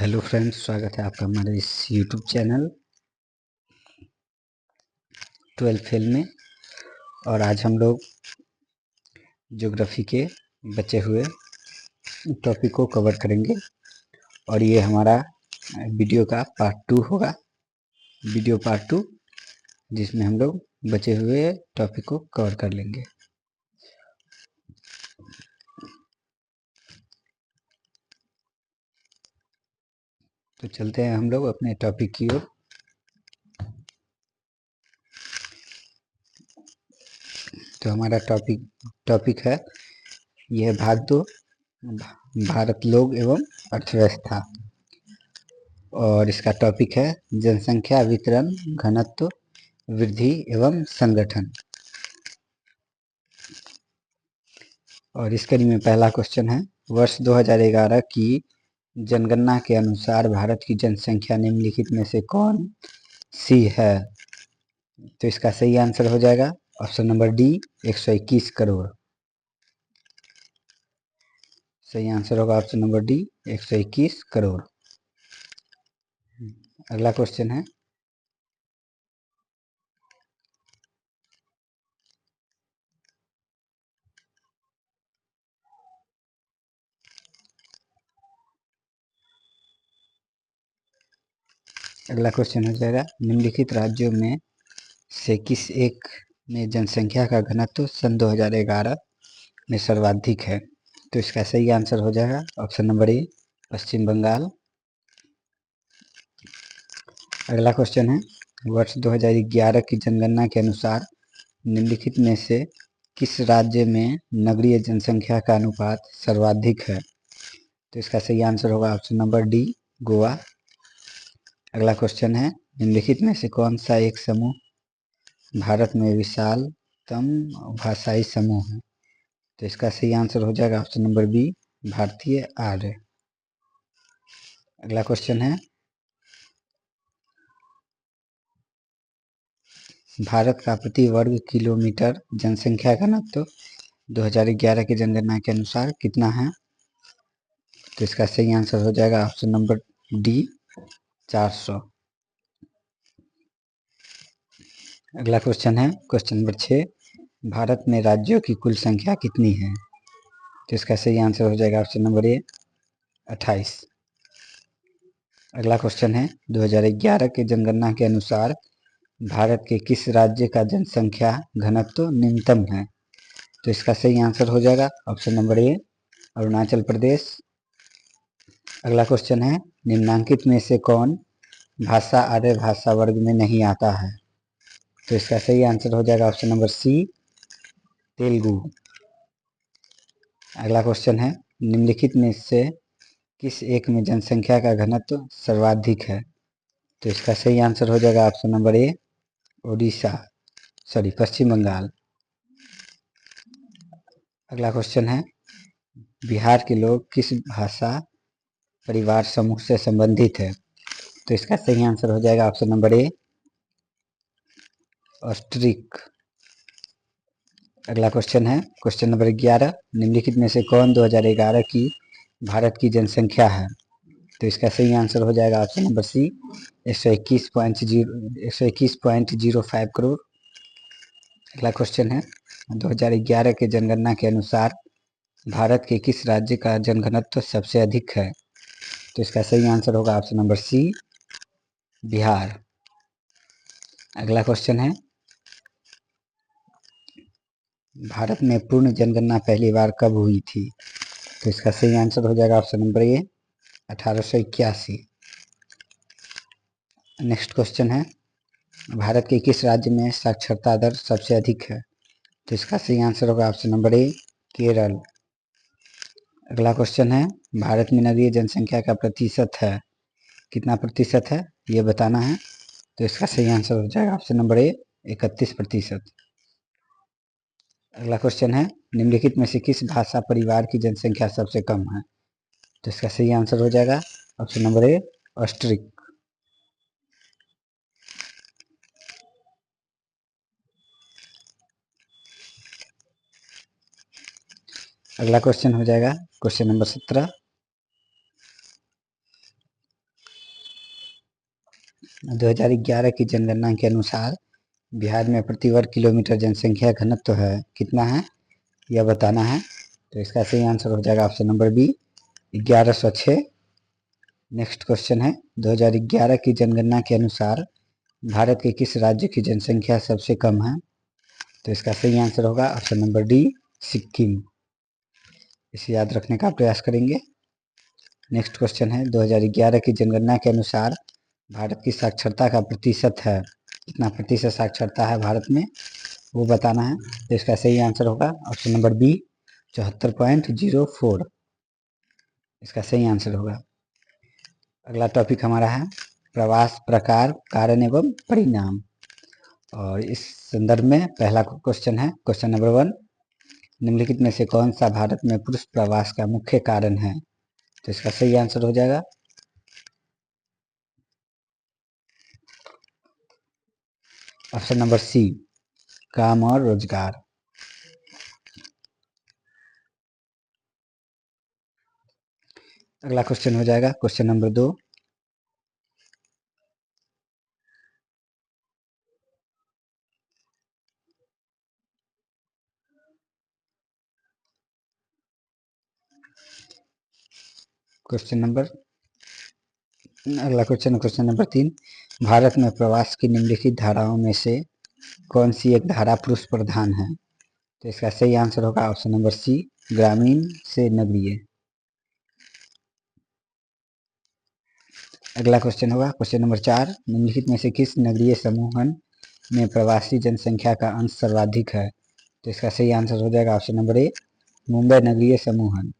Hello friends, स्वागत है आपका हमारे इस यूट्यूब चैनल 12 फेल में। और आज हम लोग ज्योग्राफी के बचे हुए टॉपिक को कवर करेंगे और ये हमारा वीडियो का पार्ट 2 होगा। वीडियो पार्ट 2 जिसमें हम लोग बचे हुए टॉपिक को कवर कर लेंगे। तो चलते हैं हम लोग अपने टॉपिक की ओर। तो हमारा टॉपिक है, यह भाग 2, भारत लोग एवं अर्थव्यवस्था। और इसका टॉपिक है जनसंख्या वितरण, घनत्व, वृद्धि एवं संगठन। और इस कड़ी में पहला क्वेश्चन है, वर्ष 2011 की जनगणना के अनुसार भारत की जनसंख्या निम्नलिखित में से कौन सी है? तो इसका सही आंसर हो जाएगा ऑप्शन नंबर डी, 121 करोड़। सही आंसर होगा ऑप्शन नंबर डी, 121 करोड़। अगला क्वेश्चन है, अगला क्वेश्चन हो जाएगा, निम्नलिखित राज्यों में से किस एक में जनसंख्या का घनत्व सन 2011 में सर्वाधिक है? तो इसका सही आंसर हो जाएगा ऑप्शन नंबर ए, पश्चिम बंगाल। अगला क्वेश्चन है, वर्ष 2011 की जनगणना के अनुसार निम्नलिखित में से किस राज्य में नगरीय जनसंख्या का अनुपात सर्वाधिक है? तो इसका सही आंसर होगा ऑप्शन नंबर डी, गोवा। अगला क्वेश्चन है, निम्नलिखित में से कौन सा एक समूह भारत में विशालतम भाषाई समूह है? तो इसका सही आंसर हो जाएगा ऑप्शन नंबर बी, भारतीय आर्य। अगला क्वेश्चन है, भारत का प्रति वर्ग किलोमीटर जनसंख्या घनत्व 2011 की जनगणना के अनुसार कितना है? तो इसका सही आंसर हो जाएगा ऑप्शन नंबर डी, 400। अगला क्वेश्चन है, क्वेश्चन नंबर 6, भारत में राज्यों की कुल संख्या कितनी है? तो इसका सही आंसर हो जाएगा ऑप्शन नंबर ए, 28। अगला क्वेश्चन है, 2011 की जनगणना के अनुसार भारत के किस राज्य का जनसंख्या घनत्व न्यूनतम है? तो इसका सही आंसर हो जाएगा option number A, Arunachal Pradesh. अगला क्वेश्चन है, निम्नांकित में से कौन भाषा आर्य भाषा वर्ग में नहीं आता है? तो इसका सही आंसर हो जाएगा ऑप्शन नंबर सी, तेलुगु। अगला क्वेश्चन है, निम्नलिखित में से किस एक में जनसंख्या का घनत्व सर्वाधिक है? तो इसका सही आंसर हो जाएगा ऑप्शन नंबर ए, पश्चिम बंगाल। अगला क्वेश्चन है, बिहार के लोग किस भाषा परिवार समूह से संबंधित है? तो इसका सही आंसर हो जाएगा ऑप्शन नंबर ए, ऑस्ट्रिक। अगला क्वेश्चन है, क्वेश्चन नंबर 11, निम्नलिखित में से कौन 2011 की भारत की जनसंख्या है? तो इसका सही आंसर हो जाएगा ऑप्शन नंबर सी, 121.05 करोड़। अगला क्वेश्चन है, 2011 के जनगणना के अनुसार भारत के किस राज्य का जनघनत्व सबसे अधिक है? तो इसका सही आंसर होगा ऑप्शन नंबर सी, बिहार। अगला क्वेश्चन है, भारत में पूर्ण जनगणना पहली बार कब हुई थी? तो इसका सही आंसर हो जाएगा option number A, 1881। Next question है, भारत के किस राज्य में साक्षरता दर सबसे अधिक है? तो इसका सही आंसर होगा ऑप्शन नंबर ए, केरल। अगला क्वेश्चन है, भारत में नगरीय जनसंख्या का प्रतिशत है, कितना प्रतिशत है ये बताना है। तो इसका सही आंसर हो जाएगा ऑप्शन नंबर ए, 31%। अगला क्वेश्चन है, निम्नलिखित में से किस भाषा परिवार की जनसंख्या सबसे कम है? तो इसका सही आंसर हो जाएगा ऑप्शन नंबर ए, ऑस्ट्रिक। अगला क्वेश्चन हो जाएगा क्वेश्चन नंबर 17, 2011 की जनगणना के अनुसार बिहार में प्रति वर्ग किलोमीटर जनसंख्या घनत्व है कितना है यह बताना है। तो इसका सही आंसर हो जाएगा option number B 1106। Next question है 2011 की जनगणना के अनुसार भारत के किस राज्य की जनसंख्या सबसे कम है। तो इसका सही आंसर होगा ऑप्शन नंबर डी सिक्किम। इसे याद रखने का प्रयास करेंगे। नेक्स्ट क्वेश्चन है 2011 की जनगणना के अनुसार भारत की साक्षरता का प्रतिशत है कितना प्रतिशत साक्षरता है भारत में वो बताना है। तो इसका सही आंसर होगा ऑप्शन नंबर बी 74.04। इसका सही आंसर होगा। अगला टॉपिक हमारा है प्रवास प्रकार कारण एवं परिणाम। और इस संदर्भ में पहला क्वेश्चन है क्वेश्चन नंबर 1 निम्नलिखित में से कौन सा भारत में पुरुष प्रवास का मुख्य कारण है। तो इसका सही आंसर हो जाएगा ऑप्शन नंबर सी काम और रोजगार। अगला क्वेश्चन हो जाएगा क्वेश्चन नंबर 2 अगला क्वेश्चन नंबर 3 भारत में प्रवास की निम्नलिखित धाराओं में से कौन सी एक धारा पुरुष प्रधान है। तो इसका सही आंसर होगा ऑप्शन नंबर सी ग्रामीण से नगरीय। अगला क्वेश्चन होगा क्वेश्चन नंबर 4 निम्नलिखित में से किस नगरीय समूहन में प्रवासी जनसंख्या का अंश सर्वाधिक है। तो इसका सही आंसर हो जाएगा ऑप्शन नंबर ए मुंबई नगरीय समूहन।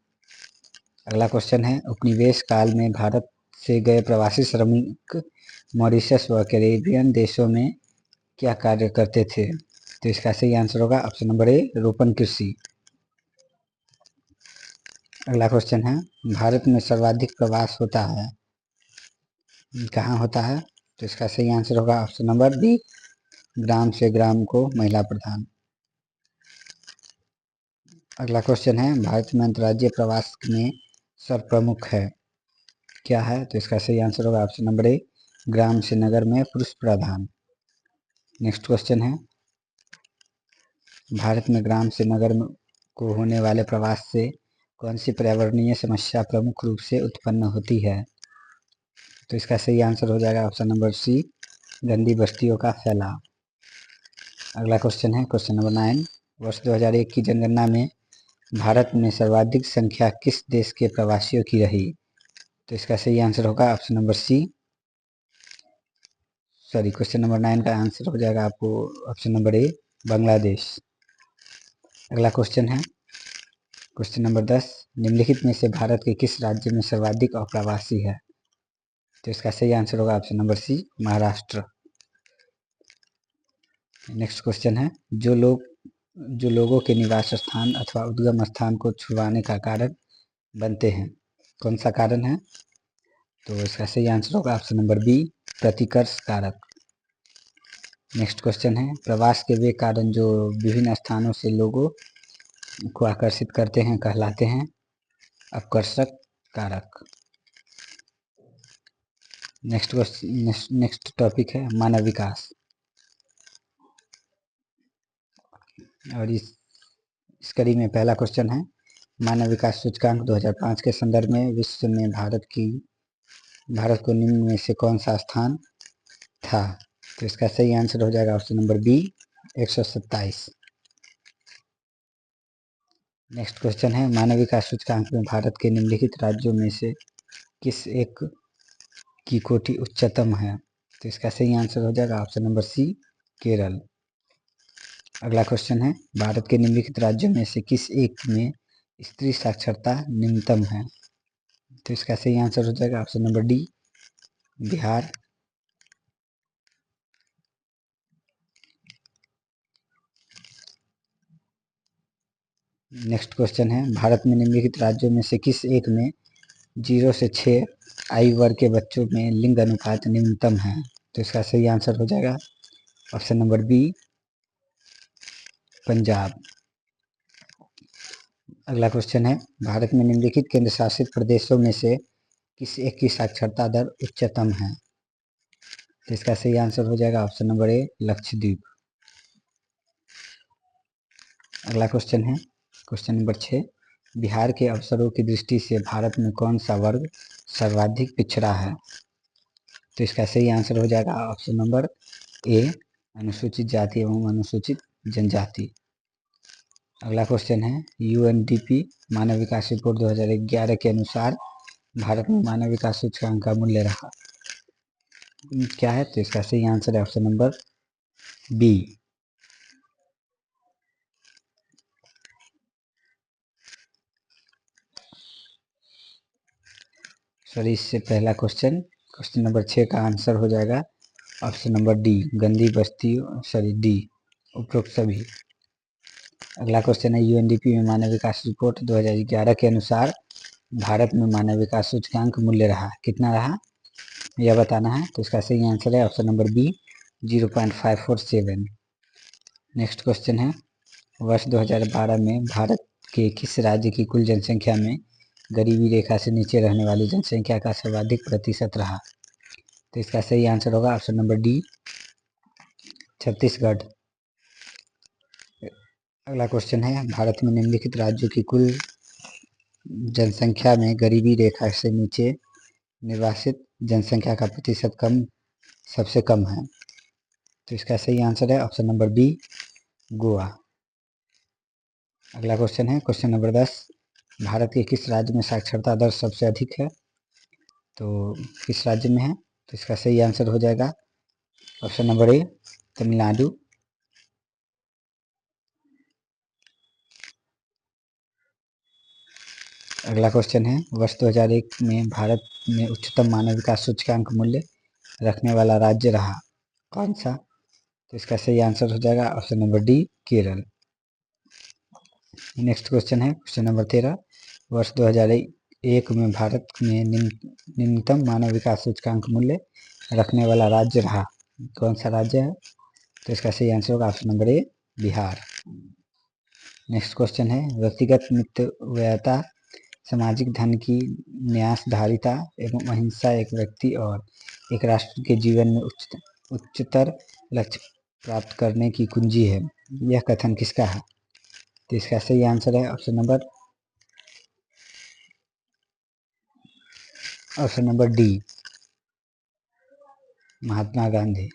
अगला क्वेश्चन है उपनिवेश काल में भारत से गए प्रवासी श्रमिक मॉरिशस व कैरेबियन देशों में क्या कार्य करते थे। तो इसका सही आंसर होगा ऑप्शन नंबर ए रोपण कृषि। अगला क्वेश्चन है भारत में सर्वाधिक प्रवास होता है कहाँ होता है। तो इसका सही आंसर होगा ऑप्शन नंबर बी ग्राम से ग्राम को महिला प्रधान। अगला क्वेश्चन है भारत में अंतर्राज्यीय प्रवास में सर्वप्रमुख है क्या है। तो इसका सही आंसर होगा ऑप्शन नंबर ए ग्राम से नगर में पुरुष प्रधान। नेक्स्ट क्वेश्चन है भारत में ग्राम से नगर को होने वाले प्रवास से कौन सी पर्यावरणीय समस्या प्रमुख रूप से उत्पन्न होती है। तो इसका सही आंसर हो जाएगा ऑप्शन नंबर सी गंदी बस्तियों का फैलाव। अगला क्वेश्चन है क्वेश्चन नंबर 9 वर्ष 2001 की जनगणना में भारत में सर्वाधिक संख्या किस देश के प्रवासियों की रही। तो इसका सही आंसर होगा option number C question number 9 का आंसर हो जाएगा आपको ऑप्शन नंबर ए बांग्लादेश। अगला क्वेश्चन है क्वेश्चन नंबर 10 निम्नलिखित में से भारत के किस राज्य में सर्वाधिक अप्रवासी है। तो इसका सही आंसर होगा option number C Maharashtra. Next question है जो लोगों के निवास स्थान अथवा उद्गम स्थान को छुड़वाने का कारण बनते हैं कौन सा कारण है। तो इसका सही आंसर होगा ऑप्शन नंबर बी प्रतिकर्ष कारक। नेक्स्ट क्वेश्चन है प्रवास के वे कारण जो विभिन्न स्थानों से लोगों को आकर्षित करते हैं कहलाते हैं आकर्षक कारक। नेक्स्ट टॉपिक है मानव विकास। और इस कड़ी में पहला क्वेश्चन है मानव विकास सूचकांक 2005 के संदर्भ में विश्व में भारत को निम्न में से कौन सा स्थान था। तो इसका सही आंसर हो जाएगा option number B 127। Next question है मानव विकास सूचकांक में भारत के निम्नलिखित राज्यों में से किस एक की कोटि उच्चतम है। तो इसका सही आंसर हो जाएगा ऑप्शन नंबर सी केरल। अगला क्वेश्चन है भारत के निम्नलिखित राज्यों में से किस एक में स्त्री साक्षरता निम्नतम है। तो इसका सही आंसर हो जाएगा option number D Bihar. Next question है भारत में निम्नलिखित राज्यों में से किस एक में 0 से 6 आयु वर्ग के बच्चों में लिंग अनुपात न्यूनतम है। तो इसका सही आंसर हो जाएगा ऑप्शन नंबर बी पंजाब। अगला क्वेश्चन है भारत में निम्नलिखित केंद्र शासित प्रदेशों में से किस एक की साक्षरता दर उच्चतम है। तो इसका सही आंसर हो जाएगा ऑप्शन नंबर ए, लक्षद्वीप। अगला क्वेश्चन है क्वेश्चन नंबर 6। बिहार के अवसरों की दृष्टि से भारत में कौन सा वर्ग सर्वाधिक पिछड़ा है? तो इसका सही आंसर हो जाएगा ऑप्शन नंबर ए, अनुसूचित जाति एवं अनुसूचित जनजाति। अगला क्वेश्चन है यूएनडीपी मानव विकास रिपोर्ट 2011 के अनुसार भारत में मानव विकास सूचकांक का मूल्य रहा क्या है? तो इसका सही आंसर है ऑप्शन नंबर बी। सॉरी, इससे पहला क्वेश्चन नंबर 6 का आंसर हो जाएगा ऑप्शन नंबर डी, गंदी बस्तियों, सॉरी डी, उपरोक्त सभी। अगला क्वेश्चन है यूएनडीपी में मानव विकास रिपोर्ट 2011 के अनुसार भारत में मानव विकास सूचकांक मूल्य रहा कितना रहा, यह बताना है। तो इसका सही आंसर है option number B, 0.547। Next question है वर्ष 2012 में भारत के किस राज्य की कुल जनसंख्या में गरीबी रेखा से नीचे रहने वाली जनसंख्या का सर्वाधिक प्रतिशत रहा? तो इसका सही आंसर होगा ऑप्शन नंबर डी, छत्तीसगढ़। अगला क्वेश्चन है भारत में निम्नलिखित राज्यों की कुल जनसंख्या में गरीबी रेखा से नीचे निर्वासित जनसंख्या का प्रतिशत सबसे कम है? तो इसका सही आंसर है ऑप्शन नंबर बी, गोवा। अगला क्वेश्चन है क्वेश्चन नंबर 10। भारत के किस राज्य में साक्षरता दर सबसे अधिक है? तो किस राज्य में है? तो इसका सही आंसर हो जाएगा ऑप्शन नंबर ए, तमिलनाडु। अगला क्वेश्चन है वर्ष 2001 में भारत में उच्चतम मानव विकास सूचकांक मूल्य रखने वाला राज्य रहा कौन सा? तो इसका सही आंसर हो जाएगा option number D, Kerala. Next question है क्वेश्चन नंबर 13। वर्ष 2001 में भारत में निम्नतम मानव विकास सूचकांक मूल्य रखने वाला राज्य रहा कौन सा राज्य है? तो इसका सही आंसर होगा option number A, Bihar. Next question है व्यक्तिगत मितव्ययता, सामाजिक धन की न्यासधारिता एवं अहिंसा एक व्यक्ति और एक राष्ट्र के जीवन में उच्चतर लक्ष्य प्राप्त करने की कुंजी है, यह कथन किसका है? तो इसका सही आंसर है option number D, Mahatma Gandhi.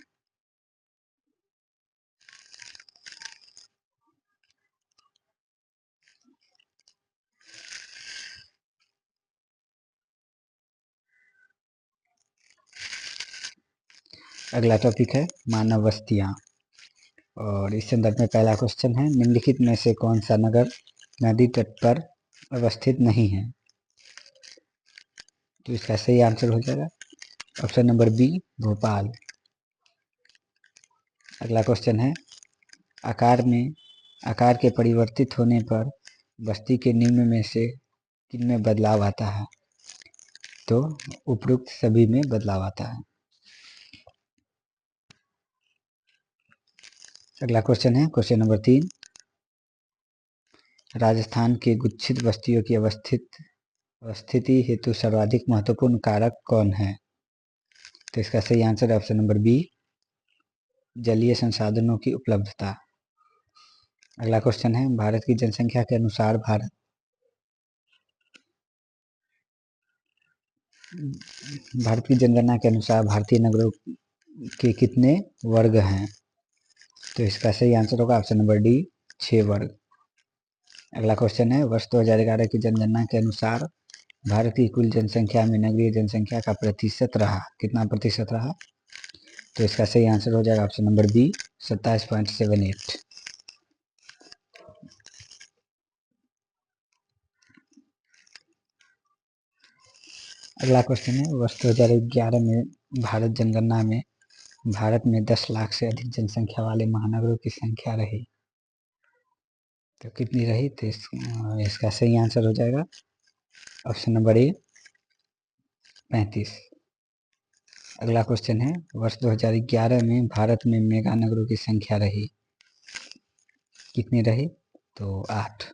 अगला टॉपिक है मानव बस्तियां, और इस संदर्भ में पहला क्वेश्चन है निम्नलिखित में से कौन सा नगर नदी तट पर अवस्थित नहीं है? तो इसका सही आंसर हो जाएगा ऑप्शन नंबर बी, भोपाल। अगला क्वेश्चन है आकार के परिवर्तित होने पर बस्ती के निम्न में से किन में बदलाव आता है? तो उपरोक्त सभी में बदलाव आता है। अगला क्वेश्चन है क्वेश्चन नंबर 3। राजस्थान के गुच्छित बस्तियों की अवस्थिति हेतु सर्वाधिक महत्वपूर्ण कारक कौन है? तो इसका सही आंसर है ऑप्शन नंबर बी, जलीय संसाधनों की उपलब्धता। अगला क्वेश्चन है भारत की जनसंख्या के अनुसार भारत की जनगणना के अनुसार भारतीय नगरों के कितने वर्ग हैं? तो इसका सही आंसर होगा ऑप्शन नंबर डी, 6 वर्ग। अगला क्वेश्चन है वर्ष 2011 की जनगणना के अनुसार भारत की कुल जनसंख्या में नगरीय जनसंख्या का प्रतिशत रहा कितना प्रतिशत रहा? तो इसका सही आंसर हो जाएगा ऑप्शन नंबर बी, 27.78। अगला क्वेश्चन है वर्ष 2011 में भारत जनगणना में भारत में 10 लाख से अधिक जनसंख्या वाले महानगरों की संख्या रही तो कितनी रही? तो इसका सही आंसर हो जाएगा ऑप्शन नंबर ए, 35। अगला क्वेश्चन है वर्ष 2011 में भारत में मेगा नगरों की संख्या रही कितनी रही? तो 8।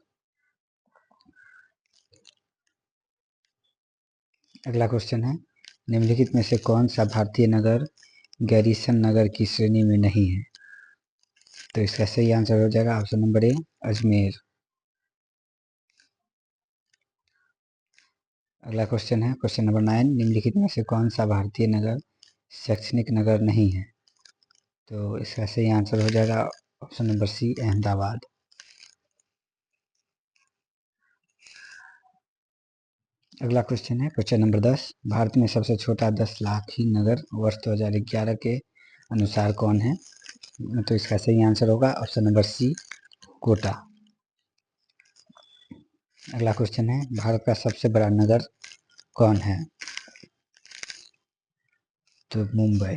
अगला क्वेश्चन है निम्नलिखित में से कौन सा भारतीय नगर गैरीसन नगर की श्रेणी में नहीं है। तो इसका सही आंसर हो जाएगा ऑप्शन नंबर ए, अजमेर। अगला क्वेश्चन है क्वेश्चन नंबर 9, निम्नलिखित में से कौन सा भारतीय नगर शैक्षणिक नगर नहीं है? तो इसका सही आंसर हो जाएगा ऑप्शन नंबर सी, अहमदाबाद। अगला क्वेश्चन है क्वेश्चन नंबर 10, भारत में सबसे छोटा 10 लाख ही नगर वर्ष 2011 के अनुसार कौन है? तो इसका सही आंसर होगा ऑप्शन नंबर सी, कोटा। अगला क्वेश्चन है भारत का सबसे बड़ा नगर कौन है? तो मुंबई।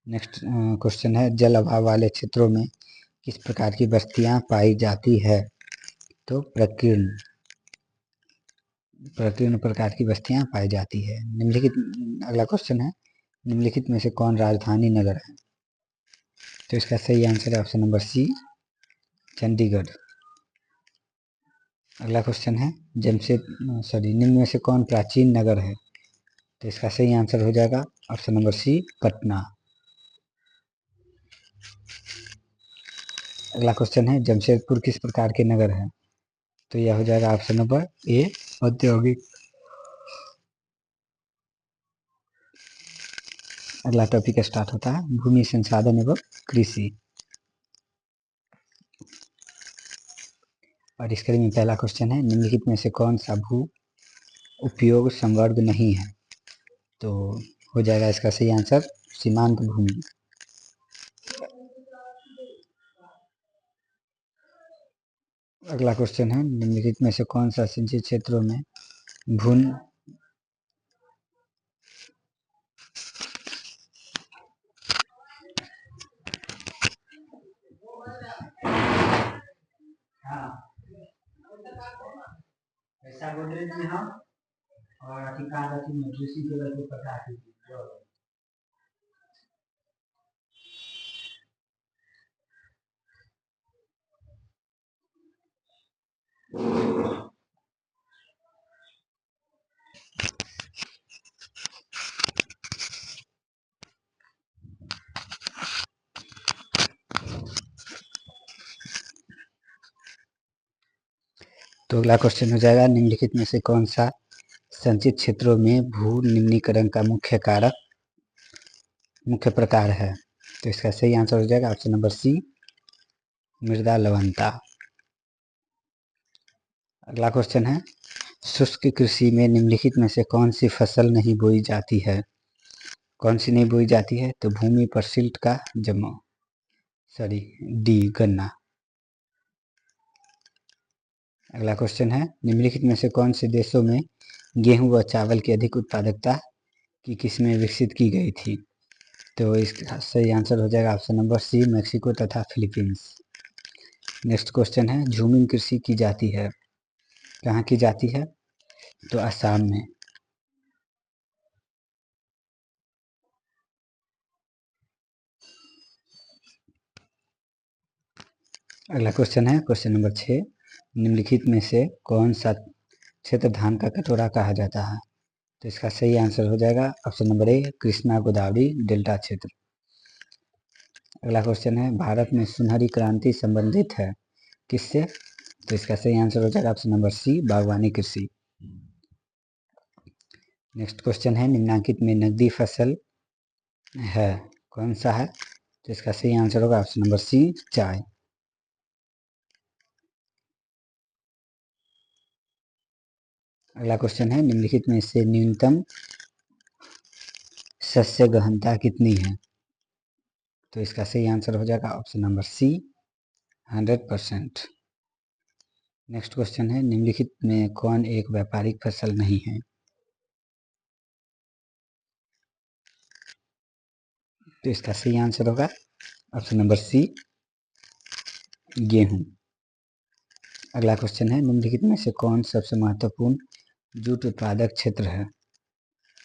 नेक्स्ट क्वेश्चन है जल अभाव वाले क्षेत्रों में किस प्रकार की बस्तियां पाई जाती है? तो प्रकीर्ण प्रकीर्ण प्रकार की बस्तियां पाई जाती है। निम्नलिखित अगला क्वेश्चन है निम्नलिखित में से कौन राजधानी नगर है? तो इसका सही आंसर है ऑप्शन नंबर सी, चंडीगढ़। अगला क्वेश्चन है निम्न में से कौन प्राचीन नगर है? तो इसका सही आंसर हो जाएगा ऑप्शन नंबर सी, पटना। अगला क्वेश्चन है जमशेदपुर किस प्रकार के नगर है? तो यह हो जाएगा ऑप्शन नंबर ए, औद्योगिक। अगला टॉपिक स्टार्ट होता है भूमि संसाधन एवं कृषि। और इसके लिए पहला क्वेश्चन है निम्नलिखित में से कौन सा भू उपयोग संवर्ग नहीं है? तो हो जाएगा इसका सही आंसर सीमांत भूमि। अगला क्वेश्चन है निम्नलिखित में से कौन सा सिंचित क्षेत्रों में भून ऐसा बोल रहे थे हम और अधिकार न्यूट्रिशन के वजह से पता है। तो अगला क्वेश्चन हो जाएगा निम्नलिखित में से कौन सा संचित क्षेत्रों में भू निम्नीकरण का मुख्य प्रकार है? तो इसका सही आंसर हो जाएगा ऑप्शन नंबर सी, मृदा लवणता। अगला क्वेश्चन है शुष्क कृषि में निम्नलिखित में से कौन सी फसल नहीं बोई जाती है? कौन सी नहीं बोई जाती है? तो भूमि पर सिल्ट का जमाव, डी, गन्ना। अगला क्वेश्चन है निम्नलिखित में से कौन से देशों में गेहूं व चावल की अधिक उत्पादकता की किस्में विकसित की गई थी? तो इसका सही आंसर हो जाएगा ऑप्शन नंबर सी, मेक्सिको तथा फिलीपींस। नेक्स्ट क्वेश्चन है झूमिंग कृषि की जाती है कहाँ की जाती है? तो असम में। अगला क्वेश्चन है क्वेश्चन नंबर 6, निम्नलिखित में से कौन सा क्षेत्र धान का कटोरा कहा जाता है? तो इसका सही आंसर हो जाएगा option number A, Krishna Godavari delta क्षेत्र। अगला क्वेश्चन है भारत में सुनहरी क्रांति संबंधित है किससे? तो इसका सही आंसर हो जाएगा ऑप्शन नंबर सी, बागवानी कृषि। नेक्स्ट क्वेश्चन है निम्नलिखित में नकदी फसल है कौन सा है? तो इसका सही आंसर होगा ऑप्शन नंबर सी, चाय। अगला क्वेश्चन है निम्नलिखित में से न्यूनतम शस्य गहनता कितनी है? तो इसका सही आंसर हो जाएगा option number C, 100%। Next question है निम्नलिखित में कौन एक व्यापारिक फसल नहीं है? तो इसका सही आंसर होगा ऑप्शन नंबर सी, गेहूं। अगला क्वेश्चन है निम्नलिखित में से कौन सबसे महत्वपूर्ण जूट उत्पादक क्षेत्र है?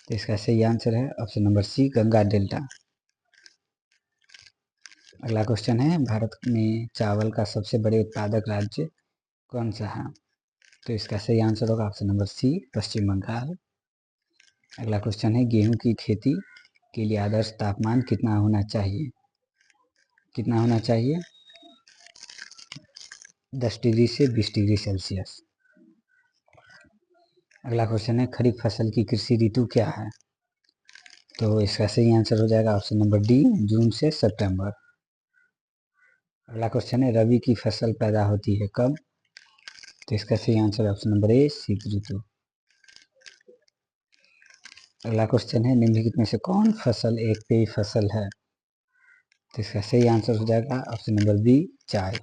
तो इसका सही आंसर है option number C, Ganga delta. अगला क्वेश्चन है भारत में चावल का सबसे बड़े उत्पादक राज्य कौन सा है? तो इसका सही आंसर होगा ऑप्शन नंबर सी, पश्चिम बंगाल। अगला क्वेश्चन है गेहूं की खेती के लिए आदर्श तापमान कितना होना चाहिए? कितना होना चाहिए? 10 डिग्री से 20 डिग्री सेल्सियस। अगला क्वेश्चन है, खरीफ फसल की कृषि ऋतु क्या है? तो इसका सही आंसर हो जाएगा ऑप्शन नंबर डी, जून से सितंबर। अगला क्वेश्चन है, रबी की फसल पैदा होती है कब? तो इसका सही आंसर है ऑप्शन नंबर ए, शीत ऋतु। अगला क्वेश्चन है, निम्नलिखित में से कौन फसल एक पेय फसल है? तो इसका सही आंसर हो जाएगा ऑप्शन नंबर बी, चाय।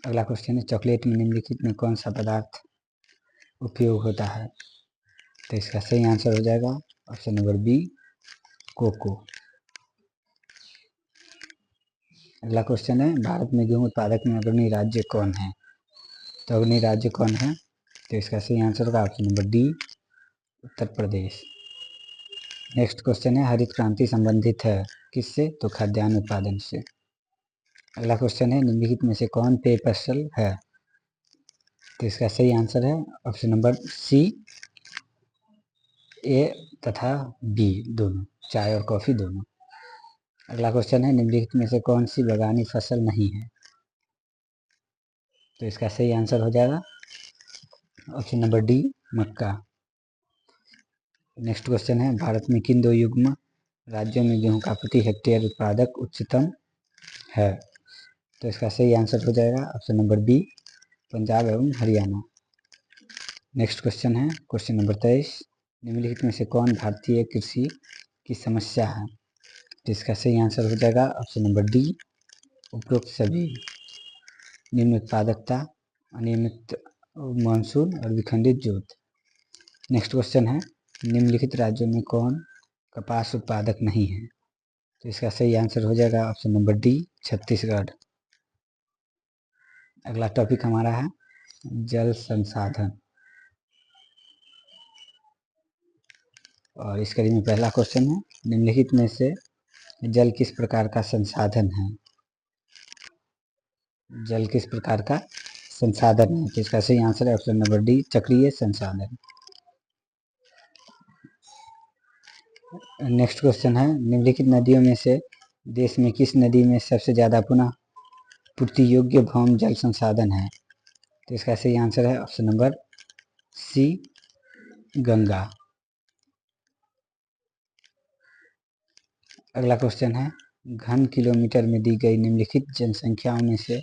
अगला क्वेश्चन है, चॉकलेट में निम्नलिखित में कौन सा पदार्थ उपयोग होता है? तो इसका सही आंसर हो जाएगा ऑप्शन नंबर बी, कोको। अगला क्वेश्चन है, भारत में गेहूं उत्पादक में अग्रणी राज्य कौन है? तो अग्रणी राज्य कौन है? तो इसका सही आंसर होगा option number D, Uttar Pradesh. Next question है, हरित क्रांति संबंधित है किससे? तो खाद्यान्न उत्पादन से। अगला क्वेश्चन है, निम्नलिखित में से कौन पेय फसल है? तो इसका सही आंसर है ऑप्शन नंबर सी, ए तथा बी दोनों, चाय और कॉफी दोनों। अगला क्वेश्चन है, निम्नलिखित में से कौन सी बागानी फसल नहीं है? तो इसका सही आंसर हो जाएगा ऑप्शन नंबर डी, मक्का। नेक्स्ट क्वेश्चन है, भारत में किन दो युग्म राज्यों में गेहूं का प्रति हेक्टेयर उत्पादक उच्चतम है? तो इसका सही आंसर हो जाएगा ऑप्शन नंबर बी, पंजाब एवं हरियाणा। नेक्स्ट क्वेश्चन है, क्वेश्चन नंबर 23, निम्नलिखित में से कौन भारतीय कृषि की समस्या है? तो इसका सही आंसर हो जाएगा ऑप्शन नंबर डी, उपरोक्त सभी। निम्न उत्पादकता, अनियमित मानसून और विखंडित जोत। नेक्स्ट क्वेश्चन है, निम्नलिखित राज्यों में कौन कपास उत्पादक नहीं है? तो इसका सही आंसर हो जाएगा ऑप्शन नंबर डी, छत्तीसगढ़। अगला टॉपिक हमारा है जल संसाधन, और इस कड़ी में पहला क्वेश्चन है, निम्नलिखित में से जल किस प्रकार का संसाधन है? जल किस प्रकार का संसाधन है? तो इसका सही आंसर है ऑप्शन नंबर डी, चक्रीय संसाधन। नेक्स्ट क्वेश्चन है, निम्नलिखित नदियों में से देश में किस नदी में सबसे ज्यादा पुनः पूर्ति योग्य भौम जल संसाधन है? तो इसका सही आंसर है ऑप्शन नंबर सी, गंगा। अगला क्वेश्चन है, घन किलोमीटर में दी गई निम्नलिखित जनसंख्याओं में से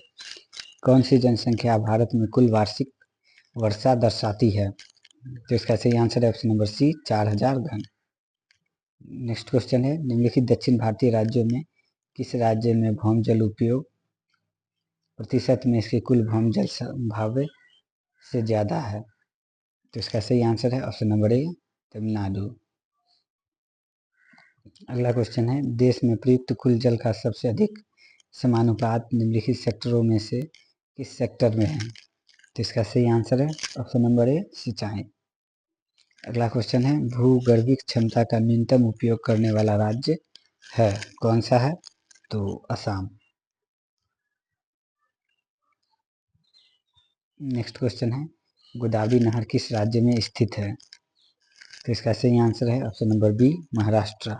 कौन सी जनसंख्या भारत में कुल वार्षिक वर्षा दर्शाती है? तो इसका सही आंसर है ऑप्शन नंबर सी, 4000 घन। नेक्स्ट क्वेश्चन है, निम्नलिखित दक्षिण भारतीय राज्यों में किस राज्य में भौम जल उपयोग प्रतिशत में इसके कुल भौम जल संभाव्य से ज्यादा है? तो इसका सही आंसर है ऑप्शन नंबर ए, तमिलनाडु। अगला क्वेश्चन है, देश में प्रयुक्त कुल जल का सबसे अधिक समानुपात निम्नलिखित सेक्टरों में से किस सेक्टर में है? तो इसका सही आंसर है ऑप्शन नंबर ए, सिंचाई। अगला क्वेश्चन है, भूगर्भिक क्षमता का न्यूनतम उपयोग करने वाला राज्य है कौन सा है? तो असम। नेक्स्ट क्वेश्चन है, गोदावरी नहर किस राज्य में स्थित है? तो इसका सही आंसर है ऑप्शन नंबर बी, महाराष्ट्र।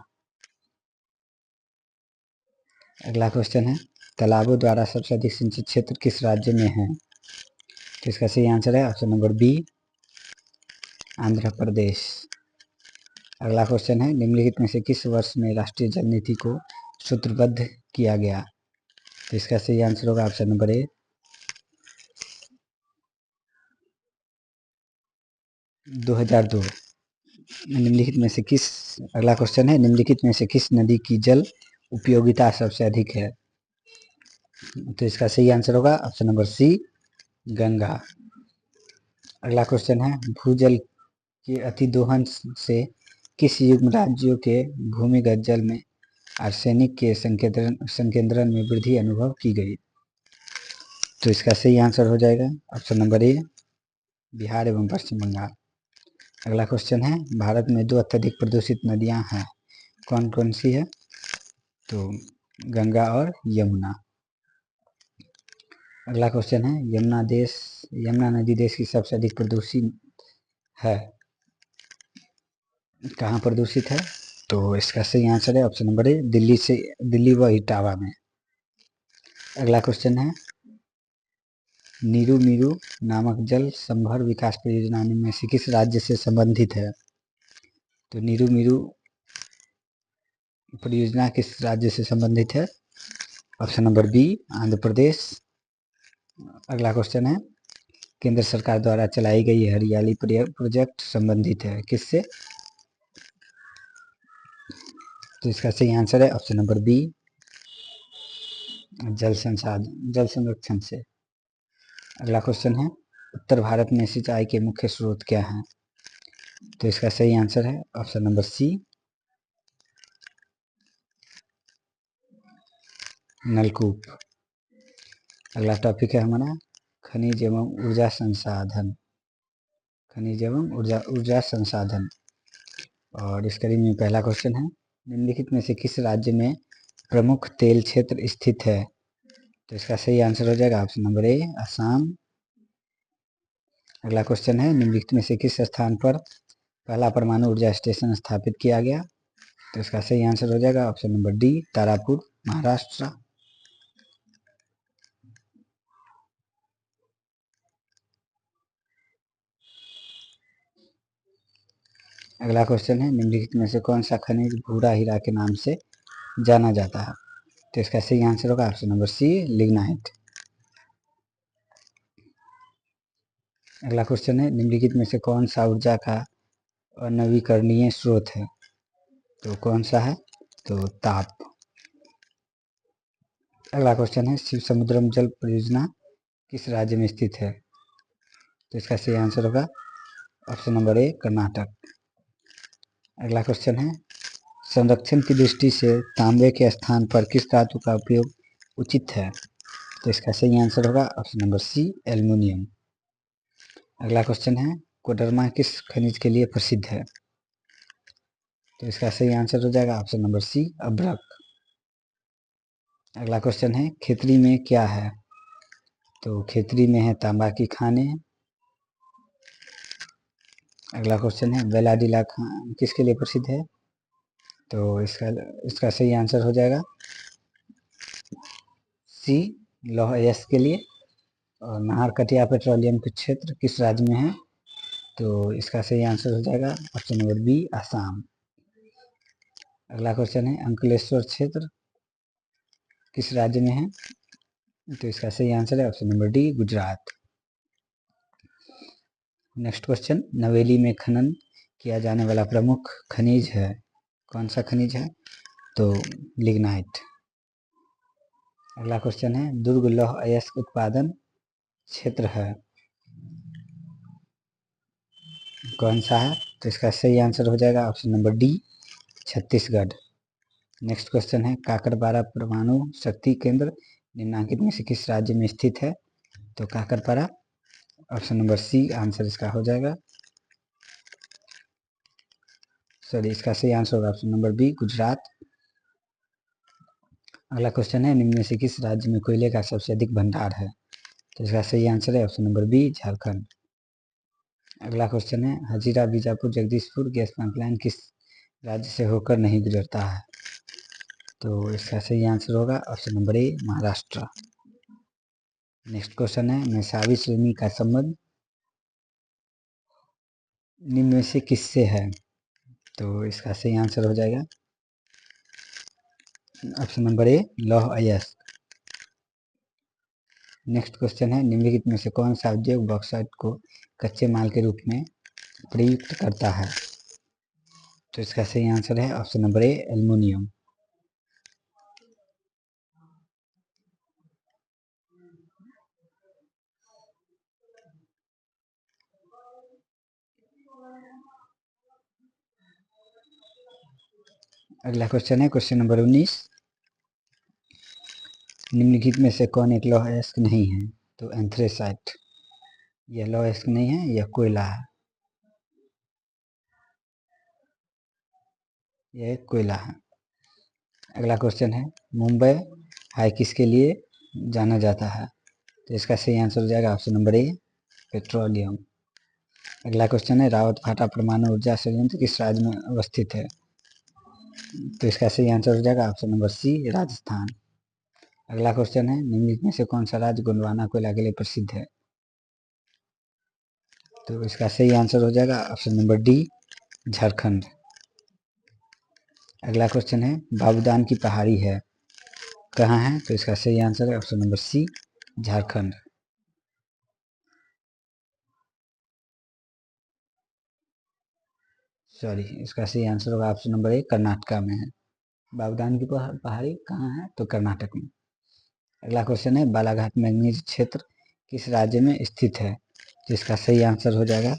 अगला क्वेश्चन है, तालाबों द्वारा सबसे अधिक सिंचित क्षेत्र किस राज्य में है? तो इसका सही आंसर है option number B, Andhra Pradesh. अगला क्वेश्चन है, निम्नलिखित में से किस वर्ष में राष्ट्रीय जल नीति को सूत्रबद्ध किया गया? तो इसका सही आंसर होगा ऑप्शन नंबर ए, 2002। निम्नलिखित में से किस अगला क्वेश्चन है, निम्नलिखित में से किस नदी की जल उपयोगिता सबसे अधिक है? तो इसका सही आंसर होगा ऑप्शन नंबर सी, गंगा। अगला क्वेश्चन है, भूजल के अतिदोहन से किस युग्म राज्यों के भूमिगत जल में आर्सेनिक के संकेंद्रण में वृद्धि अनुभव की गई? तो इसका सही आंसर हो जाएगा ऑप्शन नंबर ए, बिहार एवं पश्चिम बंगाल। अगला क्वेश्चन है, भारत में दो अत्यधिक प्रदूषित नदियां हैं, कौन कौन सी है? तो गंगा और यमुना। अगला क्वेश्चन है, यमुना नदी देश की सबसे अधिक प्रदूषित है। कहाँ प्रदूषित है? तो इसका सही आंसर है ऑप्शन नंबर ए, दिल्ली व इटावा में। अगला क्वेश्चन है, नीरू मीरू नामक जल संभर विकास परियोजना में से किस राज्य से संबंधित है? तो नीरू मीरू परियोजना किस राज्य से संबंधित है? Option number B, Andhra Pradesh. अगला क्वेश्चन है, केंद्र सरकार द्वारा चलाई गई हरियाली प्रोजेक्ट संबंधित है किससे? तो इसका सही आंसर है ऑप्शन नंबर बी, जल संरक्षण से। अगला क्वेश्चन है, उत्तर भारत में सिंचाई के मुख्य स्रोत क्या हैं? तो इसका सही आंसर है ऑप्शन नंबर सी, नलकूप। अगला टॉपिक है हमारा खनिज एवं ऊर्जा संसाधन। खनिज एवं ऊर्जा संसाधन, और इस कड़ी में पहला क्वेश्चन है, निम्नलिखित में से किस राज्य में प्रमुख तेल क्षेत्र स्थित है? तो इसका सही आंसर हो जाएगा ऑप्शन नंबर ए, असम। अगला क्वेश्चन है, निम्नलिखित में से किस स्थान पर पहला परमाणु ऊर्जा स्टेशन स्थापित किया गया? तो इसका सही आंसर हो जाएगा option number D, Tarapur, Maharashtra. अगला क्वेश्चन है, निम्नलिखित में से कौन सा खनिज भूरा हीरा के नाम से जाना जाता है? तो इसका सही आंसर होगा ऑप्शन नंबर सी, लिग्नाइट। अगला क्वेश्चन है, निम्नलिखित में से कौन सा ऊर्जा का अनवीकरणीय स्रोत है? तो कौन सा है? तो ताप। अगला क्वेश्चन है, शिव समुद्रम जल परियोजना किस राज्य में स्थित है? तो इसका सही आंसर होगा ऑप्शन नंबर ए, कर्नाटक। अगला क्वेश्चन है, संरक्षण की दृष्टि से तांबे के स्थान पर किस धातु का उपयोग उचित है? तो इसका सही आंसर होगा ऑप्शन नंबर सी, एल्युमिनियम। अगला क्वेश्चन है, कोडरमा किस खनिज के लिए प्रसिद्ध है? तो इसका सही आंसर हो जाएगा ऑप्शन नंबर सी, अभ्रक। अगला क्वेश्चन है, खेतरी में क्या है? तो खेतरी में है तांबा की खानें। अगला क्वेश्चन है, बेलाडीला किसके लिए प्रसिद्ध है? तो इसका सही आंसर हो जाएगा सी, लौह अयस्क के लिए। और नाहरकटिया पेट्रोलियम के क्षेत्र किस राज्य में है? तो इसका सही आंसर हो जाएगा ऑप्शन नंबर बी, आसाम। अगला क्वेश्चन है, अंकलेश्वर क्षेत्र किस राज्य में है? तो इसका सही आंसर है option number D, Gujarat. Next question, नवेली में खनन किया जाने वाला प्रमुख खनिज है, कौन सा खनिज है? तो लिग्नाइट। अगला क्वेश्चन है, दुर्ग लौह अयस्क उत्पादन क्षेत्र है, कौन सा है? तो इसका सही आंसर हो जाएगा option number D, Chhattisgarh. Next question है, काकरपारा परमाणु शक्ति केंद्र निम्नलिखित में से किस राज्य में स्थित है? तो काकरपारा, ऑप्शन नंबर सी आंसर इसका हो जाएगा, सॉरी इसका सही आंसर होगा ऑप्शन नंबर बी, गुजरात। अगला क्वेश्चन है, निम्न में से किस राज्य में कोयले का सबसे अधिक भंडार है? तो इसका सही आंसर है ऑप्शन नंबर बी, झारखंड। अगला क्वेश्चन है, हजीरा बीजापुर जगदीशपुर गैस पाइपलाइन किस राज्य से होकर नहीं गुजरता है? तो इसका सही आंसर होगा option number A, Maharashtra. Next question है, मैसावी श्रेणी का संबंध निम्न में से किससे है? तो इसका सही आंसर हो जाएगा ऑप्शन नंबर ए, लौह अयस्क। नेक्स्ट क्वेश्चन है, निम्नलिखित में से कौन सा उद्योग बॉक्साइट को कच्चे माल के रूप में प्रयुक्त करता है? तो इसका सही आंसर है ऑप्शन नंबर ए, एल्युमिनियम। अगला क्वेश्चन है क्वेश्चन नंबर 19, निम्नलिखित में से कौन एक लौह अयस्क नहीं है? तो एंथ्रेसाइट, यह लौह अयस्क नहीं है, यह कोयला है, यह एक कोयला है। अगला क्वेश्चन है, मुंबई हाई किसके लिए जाना जाता है? तो इसका सही आंसर हो जाएगा ऑप्शन नंबर ए, पेट्रोलियम। अगला क्वेश्चन है रावत भाटा परमाणु ऊर्जा संयंत्र किस राज्य में अवस्थित है? तो इसका सही आंसर हो जाएगा ऑप्शन नंबर सी, राजस्थान। अगला क्वेश्चन है निम्नलिखित में से कौन सा राज्य गोंडवाना कोयला के लिए प्रसिद्ध है? तो इसका सही आंसर हो जाएगा ऑप्शन नंबर डी, झारखंड। अगला क्वेश्चन है बाबूदान की पहाड़ी है कहाँ है? तो इसका सही आंसर है option number C, Jharkhand. Sorry, इसका सही आंसर होगा ऑप्शन नंबर ए, कर्नाटका में है। बाबूदान की पहाड़ी कहाँ है? तो कर्नाटक में। अगला क्वेश्चन है बालाघाट मैंगनीज क्षेत्र किस राज्य में स्थित है? जिसका सही आंसर हो जाएगा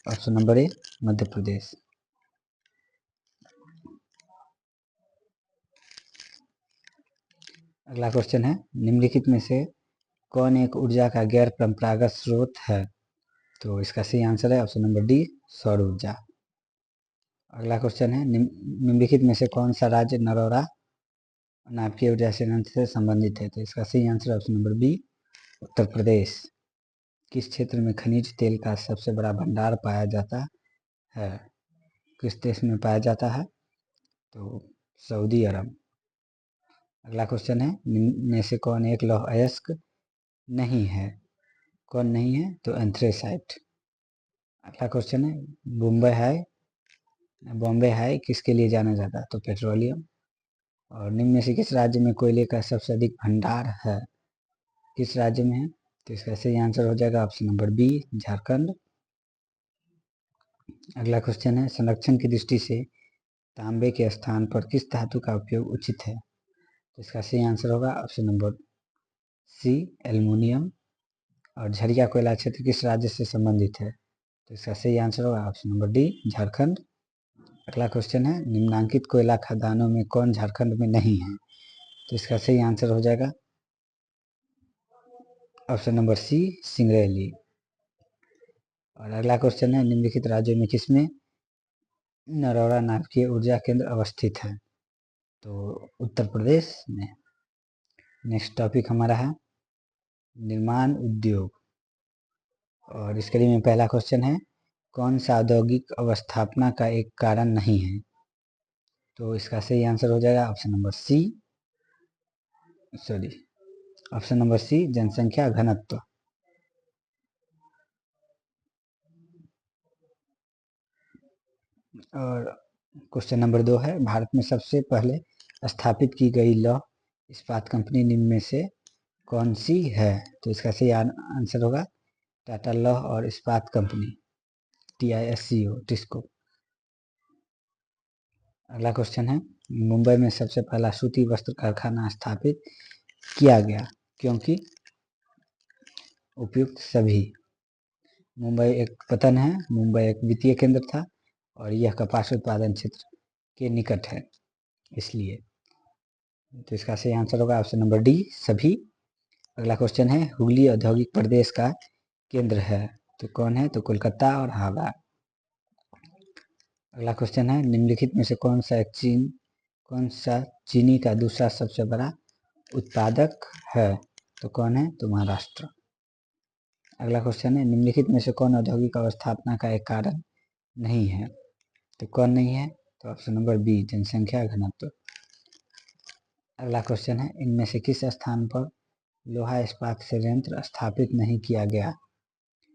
option number A, Madhya Pradesh. अगला क्वेश्चन है निम्नलिखित में से कौन एक ऊर्जा का गैर परंपरागत स्रोत है? तो इसका सही आंसर है ऑप्शन नंबर डी, सौर ऊर्जा। अगला क्वेश्चन है निम्नलिखित में से कौन सा राज्य नरोरा नाभिकीय ऊर्जा संयंत्र से संबंधित है? तो इसका सही answer option number B, Uttar Pradesh. किस क्षेत्र में खनिज तेल का सबसे बड़ा भंडार पाया जाता है? किस देश में पाया जाता है? तो सऊदी अरब। अगला क्वेश्चन है निम्न में से कौन एक लौह अयस्क नहीं है? कौन नहीं है? तो एंथ्रेसाइट। अगला क्वेश्चन है बॉम्बे हाई किसके लिए जाना जाता है? तो पेट्रोलियम। और निम्न में से किस राज्य में कोयले का सबसे अधिक भंडार है? किस राज्य में है? तो इसका सही आंसर हो जाएगा ऑप्शन नंबर बी, झारखंड। अगला क्वेश्चन है संरक्षण की दृष्टि से तांबे के स्थान पर किस धातु का उपयोग उचित है? तो इसका सही आंसर होगा ऑप्शन नंबर सी, एल्युमिनियम। और झरिया कोयला क्षेत्र किस राज्य से संबंधित है? तो इसका सही आंसर होगा ऑप्शन नंबर डी, झारखंड। अगला क्वेश्चन है निम्नांकित कोयला खदानों में कौन झारखंड में नहीं है? तो इसका सही आंसर हो जाएगा ऑप्शन नंबर सी, सिंगरैली। और अगला क्वेश्चन है निम्नलिखित राज्यों में किसमें नरोरा नाभिकीय ऊर्जा केंद्र अवस्थित है? तो उत्तर प्रदेश में। नेक्स्ट टॉपिक हमारा है निर्माण उद्योग। और इसके लिए में पहला क्वेश्चन है कौन सा औद्योगिक अवस्थापना का एक कारण नहीं है? तो इसका सही आंसर हो जाएगा option number C, sorry, option number C, जनसंख्या घनत्व। और क्वेश्चन नंबर 2 है भारत में सबसे पहले स्थापित की गई लौह इस्पात कंपनी निम्न में से कौन सी है? तो इसका सही आंसर होगा टाटा लौह और इस्पात कंपनी, TISCO, टिस्को। अगला क्वेश्चन है मुंबई में सबसे पहला सूती वस्त्र कारखाना स्थापित किया गया क्योंकि उपयुक्त सभी। मुंबई एक पतन है, मुंबई एक वित्तीय केंद्र था और यह कपास उत्पादन क्षेत्र के निकट है इसलिए। तो इसका सही आंसर होगा ऑप्शन नंबर डी, सभी। अगला क्वेश्चन है हुगली औद्योगिक प्रदेश का केंद्र है तो कौन है? तो कोलकाता और हावड़ा। अगला क्वेश्चन है निम्नलिखित में से कौन सा चीनी का दूसरा सबसे बड़ा उत्पादक है? तो कौन है? तो महाराष्ट्र। अगला क्वेश्चन है निम्नलिखित में से कौन औद्योगिक अवस्थापना का एक कारण नहीं है? तो कौन नहीं है? तो ऑप्शन नंबर बी, जनसंख्या घनत्व। अगला क्वेश्चन है इनमें से किस स्थान पर लोहा इस्पात संयंत्र स्थापित नहीं किया गया?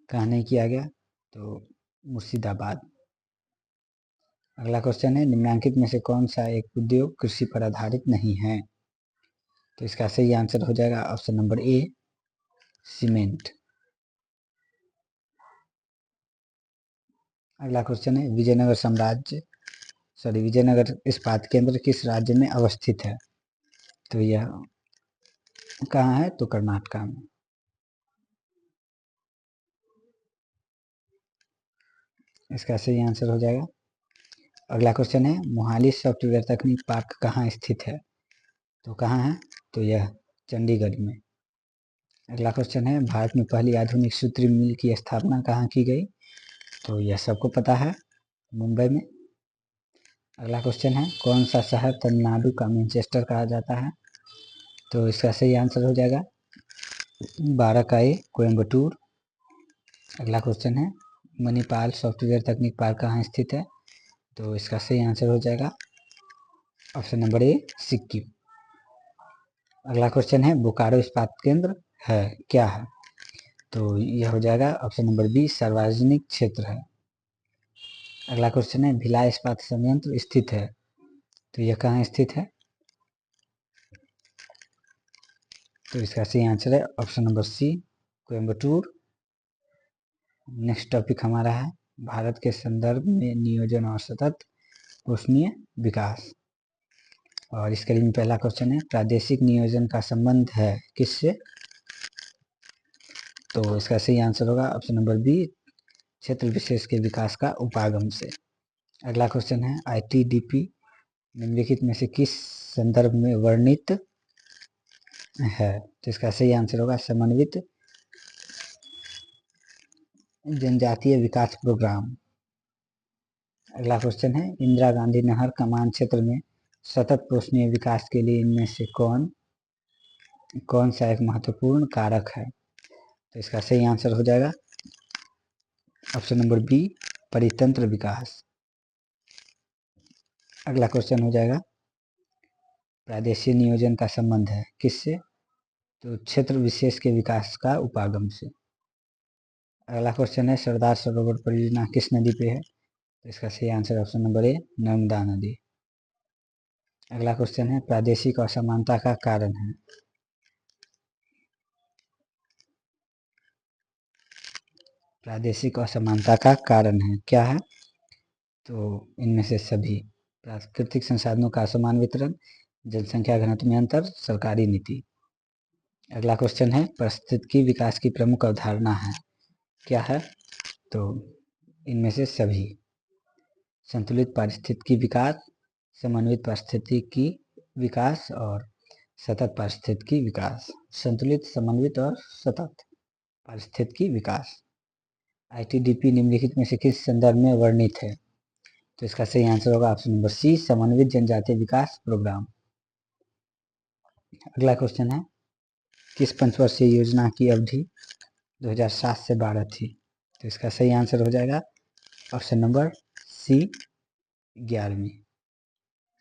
कहाँ नहीं किया गया? तो मुर्शिदाबाद। अगला क्वेश्चन है निम्नलिखित में से कौन सा एक उद्योग कृषि पर आधारित नहीं है? तो इसका सही आंसर हो जाएगा ऑप्शन नंबर ए, सीमेंट। अगला क्वेश्चन है विजयनगर इस्पात केंद्र किस राज्य में अवस्थित है? तो यह कहाँ है? तो कर्नाटका में। इसका सही आंसर हो जाएगा। अगला क्वेश्चन है मोहाली सॉफ्टवेयर तकनीक पार्क कहाँ स्थित है? तो कहाँ है? तो यह चंडीगढ़ में। अगला क्वेश्चन है भारत में पहली आधुनिक सूत्री मिल की स्थापना कहाँ की गई? तो यह सबको पता है, मुंबई में। अगला क्वेश्चन है कौन सा शहर तमिलनाडु का मैनचेस्टर कहा जाता है? तो इसका सही आंसर हो जाएगा 12 का ए, कोयम्बटूर। अगला क्वेश्चन है मणिपाल सॉफ्टवेयर तकनीक पार्क कहाँ स्थित है? तो इसका सही आंसर हो जाएगा ऑप्शन नंबर ए, सिक्किम। अगला क्वेश्चन है बोकारो इस्पात केंद्र है क्या है? तो यह हो जाएगा ऑप्शन नंबर बी, सार्वजनिक क्षेत्र है। अगला क्वेश्चन है भिलाई इस्पात संयंत्र स्थित है, तो यह कहाँ स्थित है? तो इसका सही आंसर है option number C, Coimbatore. Next topic हमारा है भारत के संदर्भ में नियोजन और सतत पोषणीय विकास। और इसके लिए पहला क्वेश्चन है प्रादेशिक नियोजन का संबंध है किससे? तो इसका सही आंसर होगा ऑप्शन नंबर बी, क्षेत्र विशेष के विकास का उपागम से। अगला क्वेश्चन है आईटीडीपी निम्नलिखित में से किस संदर्भ में वर्णित है? तो इसका सही आंसर होगा समन्वित जनजातीय विकास प्रोग्राम। अगला क्वेश्चन है इंदिरा गांधी नहर कमान क्षेत्र में सतत पोषणीय विकास के लिए इनमें से कौन सा एक महत्वपूर्ण कारक है? तो इसका सही आंसर हो जाएगा ऑप्शन नंबर बी, परितंत्र विकास। अगला क्वेश्चन हो जाएगा प्रादेशिक नियोजन का संबंध है किससे? तो क्षेत्र विशेष के विकास का उपागम से। अगला क्वेश्चन है सरदार सरोवर परियोजना किस नदी पे है? तो इसका सही answer option number A, Narmada नदी। अगला क्वेश्चन है प्रादेशिक असमानता का कारण है। प्रादेशिक असमानता का कारण है क्या है? तो इनमें से सभी, प्राकृतिक संसाधनों का असमान वितरण, जनसंख्या घनत्व में अंतर, सरकारी नीति। अगला क्वेश्चन है पारिस्थितिकी विकास की प्रमुख अवधारणा है क्या है? तो इनमें से सभी, संतुलित पारिस्थितिकी विकास, समन्वित पारिस्थितिकी विकास और सतत पारिस्थितिकी विकास। संतुलित, समन्वित और सतत पारिस्थितिकी विकास। आईटीडीपी निम्नलिखित में से किस संदर्भ में वर्णित है? तो इसका सही आंसर होगा ऑप्शन नंबर सी, समन्वित जनजातीय विकास प्रोग्राम। अगला क्वेश्चन है किस पंचवर्षीय योजना की अवधि 2007 से 12 थी? तो इसका सही आंसर हो जाएगा ऑप्शन नंबर सी, 11वीं।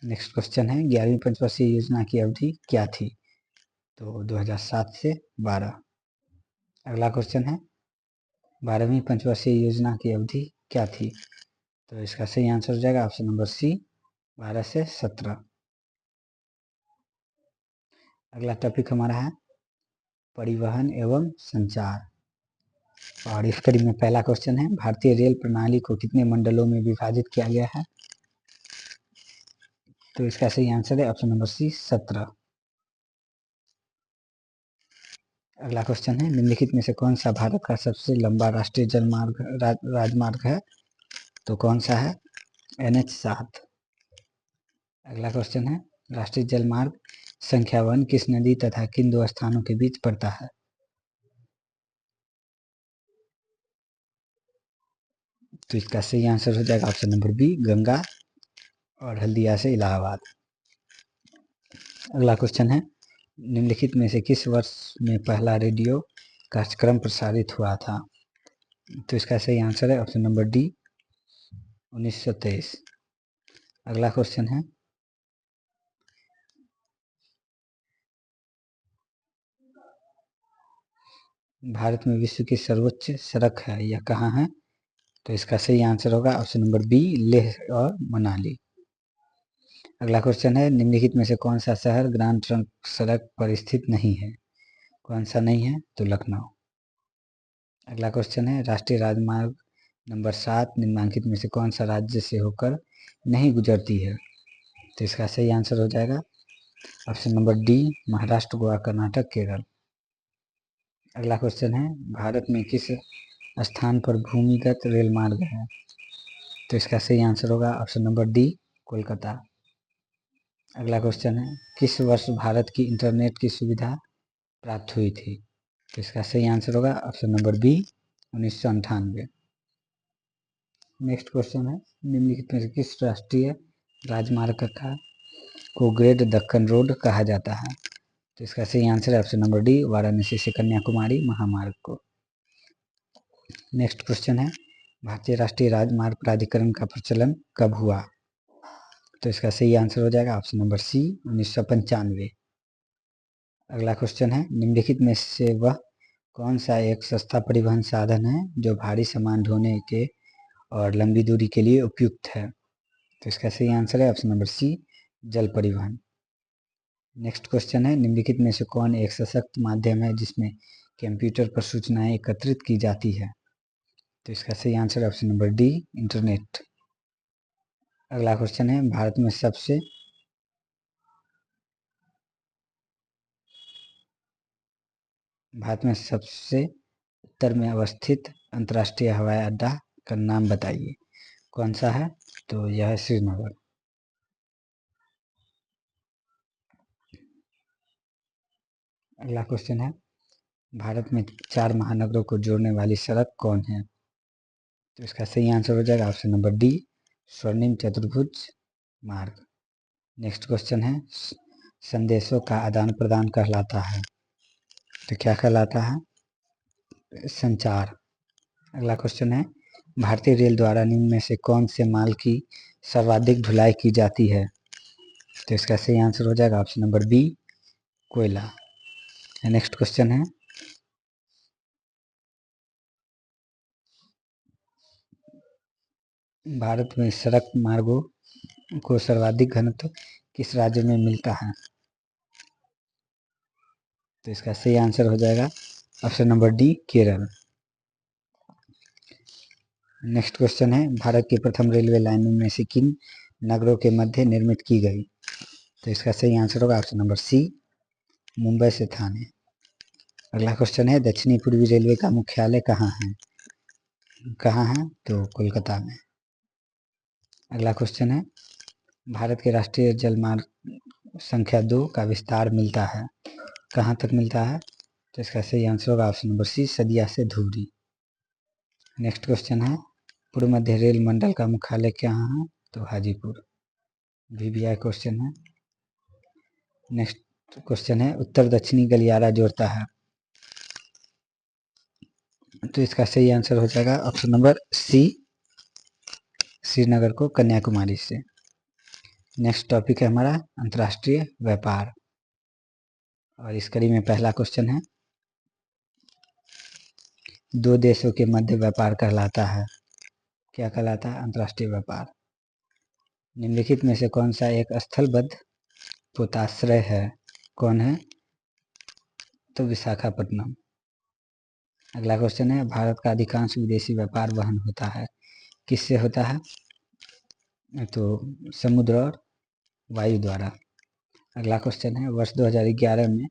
नेक्स्ट क्वेश्चन है 11वीं पंचवर्षीय योजना की अवधि क्या थी? तो 2007 से 12। अगला क्वेश्चन है 12वीं पंचवर्षीय योजना की अवधि क्या थी? तो इसका सही आंसर हो जाएगा ऑप्शन नंबर सी, 12 से 17। अगला टॉपिक हमारा है परिवहन एवं संचार। और इस कड़ी में पहला क्वेश्चन है भारतीय रेल प्रणाली को कितने मंडलों में विभाजित किया गया है? तो इसका सही आंसर है ऑप्शन नंबर सी, 17। अगला क्वेश्चन है निम्नलिखित में से कौन सा भारत का सबसे लंबा राष्ट्रीय जलमार्ग राजमार्ग है? तो कौन सा है? NH7। अगला क्वेश्चन है राष्ट्रीय जलमार्ग संख्या 1 किस नदी तथा किन दो स्थानों के बीच पड़ता है? तो इसका सही आंसर हो जाएगा ऑप्शन नंबर बी, गंगा और हल्दिया से इलाहाबाद। अगला क्वेश्चन है निम्नलिखित में से किस वर्ष में पहला रेडियो कार्यक्रम प्रसारित हुआ था? तो इसका सही आंसर है ऑप्शन नंबर डी, 1923। अगला क्वेश्चन है भारत में विश्व की सर्वोच्च सड़क है यह कहाँ है? तो इसका सही आंसर होगा ऑप्शन नंबर बी, लेह और मनाली। अगला क्वेश्चन है निम्नलिखित में से कौन सा शहर ग्रांड ट्रंक सड़क पर स्थित नहीं है? कौन सा नहीं है? तो लखनऊ। अगला क्वेश्चन है राष्ट्रीय राजमार्ग नंबर 7 निम्नलिखित में से कौन सा राज्य से होकर नहीं गुजरती है? तो इसका सही आंसर हो जाएगा option number D, Maharashtra, Goa, Karnataka, Kerala. अगला क्वेश्चन है भारत में किस स्थान पर भूमिगत रेल मार्ग है? तो इसका सही आंसर होगा ऑप्शन नंबर डी, कोलकाता। अगला क्वेश्चन है किस वर्ष भारत की इंटरनेट की सुविधा प्राप्त हुई थी? तो इसका सही आंसर होगा option number B, 1998। Next question है निम्नलिखित में से किस राष्ट्रीय राजमार्ग को ग्रेट दक्कन रोड कहा जाता है? तो इसका सही आंसर है ऑप्शन नंबर डी, वाराणसी से कन्याकुमारी महामार्ग को। नेक्स्ट क्वेश्चन है भारतीय राष्ट्रीय राजमार्ग प्राधिकरण का प्रचलन कब हुआ? तो इसका सही आंसर हो जाएगा ऑप्शन नंबर सी, 1995। अगला क्वेश्चन है, निम्नलिखित में से वह कौन सा एक सस्ता परिवहन साधन है जो भारी सामान ढोने के और लंबी दूरी के लिए उपयुक्त है? तो इसका सही आंसर है ऑप्शन नंबर सी, जल परिवहन। नेक्स्ट क्वेश्चन है, निम्नलिखित में से कौन एक सशक्त माध्यम है जिसमें कंप्यूटर पर सूचनाएं एकत्रित की जाती है? तो इसका सही आंसर है ऑप्शन नंबर डी, इंटरनेट। अगला क्वेश्चन है, भारत में सबसे उत्तर में अवस्थित अंतर्राष्ट्रीय हवाई अड्डा का नाम बताइए, कौन सा है? तो यह है श्रीनगर। अगला क्वेश्चन है, भारत में 4 महानगरों को जोड़ने वाली सड़क कौन है? तो इसका सही आंसर हो जाएगा ऑप्शन नंबर डी, स्वर्णिम चतुर्भुज मार्ग। नेक्स्ट क्वेश्चन है, संदेशों का आदान प्रदान कहलाता है, तो क्या कहलाता है? संचार। अगला क्वेश्चन है, भारतीय रेल द्वारा निम्न में से कौन से माल की सर्वाधिक ढुलाई की जाती है? तो इसका सही आंसर हो जाएगा ऑप्शन नंबर बी, कोयला। नेक्स्ट क्वेश्चन है, भारत में सड़क मार्गों को सर्वाधिक घनत्व किस राज्य में मिलता है? तो इसका सही आंसर हो जाएगा option number D, Kerala. Next question है, भारत की प्रथम रेलवे लाइन में से किन नगरों के मध्य निर्मित की गई? तो इसका सही आंसर होगा ऑप्शन नंबर सी, मुंबई से थाने। अगला क्वेश्चन है, दक्षिणी पूर्वी रेलवे का मुख्यालय कहाँ है? तो कोलकाता में। अगला क्वेश्चन है, भारत के राष्ट्रीय जलमार्ग संख्या 2 का विस्तार मिलता है, कहाँ तक मिलता है? तो इसका सही आंसर होगा ऑप्शन नंबर सी, सदिया से धुबरी। नेक्स्ट क्वेश्चन है, पूर्व मध्य रेल मंडल का मुख्यालय कहाँ है? तो हाजीपुर। वीवीआई क्वेश्चन है। नेक्स्ट क्वेश्चन है, उत्तर दक्षिणी गलियारा जोड़ता है, तो इसका सही आंसर हो जाएगा ऑप्शन नंबर सी, श्रीनगर को कन्याकुमारी से। नेक्स्ट टॉपिक है हमारा अंतर्राष्ट्रीय व्यापार, और इस कड़ी में पहला क्वेश्चन है, दो देशों के मध्य व्यापार कहलाता है, क्या कहलाता है? अंतर्राष्ट्रीय व्यापार। निम्नलिखित में से कौन सा एक स्थलबद्ध पोताश्रय है, कौन है? तो विशाखापट्टनम। अगला क्वेश्चन है, भारत का अधिकांश विदेशी व्यापार वहन होता है, किससे होता है? तो समुद्र और वायु द्वारा। अगला क्वेश्चन है, वर्ष 2011 में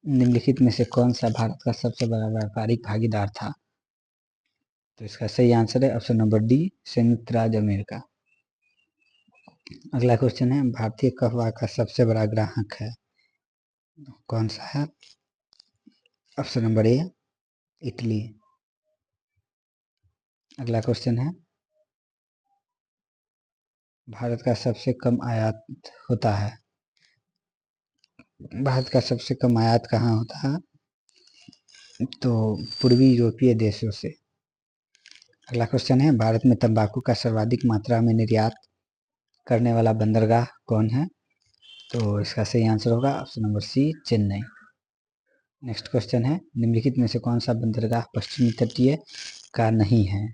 निम्नलिखित में से कौन सा भारत का सबसे बड़ा व्यापारिक भागीदार था? तो इसका सही आंसर है ऑप्शन नंबर डी, संयुक्त राज्य अमेरिका। अगला क्वेश्चन है, भारतीय कहवा का सबसे बड़ा ग्राहक है, कौन सा है? Option number A, Italy. अगला क्वेश्चन है, भारत का सबसे कम आयात होता है, भारत का सबसे कम आयात कहाँ होता है? तो पूर्वी यूरोपीय देशों से। अगला क्वेश्चन है, भारत में तंबाकू का सर्वाधिक मात्रा में निर्यात करने वाला बंदरगाह कौन है? तो इसका सही आंसर होगा option number C, Chennai. Next question है, निम्नलिखित में से कौन सा बंदरगाह पश्चिमी तटीय का नहीं है?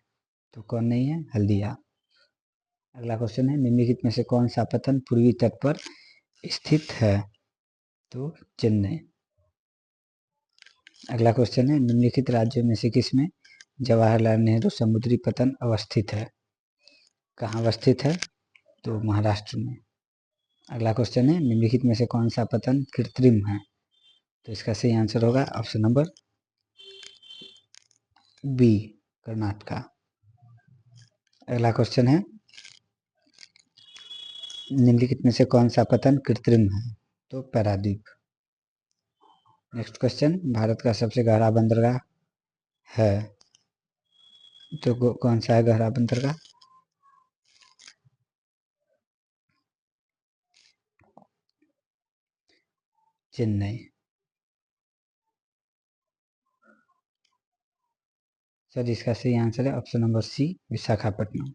तो कौन नहीं है? हल्दिया। अगला क्वेश्चन है, निम्नलिखित में से कौन सा पतन पूर्वी तट पर स्थित है? तो चेन्नई। अगला क्वेश्चन है, निम्नलिखित राज्यों में से किसमें जवाहरलाल नेहरू समुद्री पतन अवस्थित है, कहाँ अवस्थित है? तो महाराष्ट्र में। अगला क्वेश्चन है, निम्नलिखित में से कौन सा पतन कृत्रिम है? तो इसका सही आंसर होगा ऑप्शन नंबर बी, कर्नाटका। अगला क्वेश्चन है, निम्नलिखित में से कौन सा पतन कृत्रिम है? तो पारादीप। नेक्स्ट क्वेश्चन, भारत का सबसे गहरा बंदरगाह है, तो कौन सा है गहरा बंदरगाह? चेन्नई। सर इसका सही आंसर है option number C, Visakhapatnam.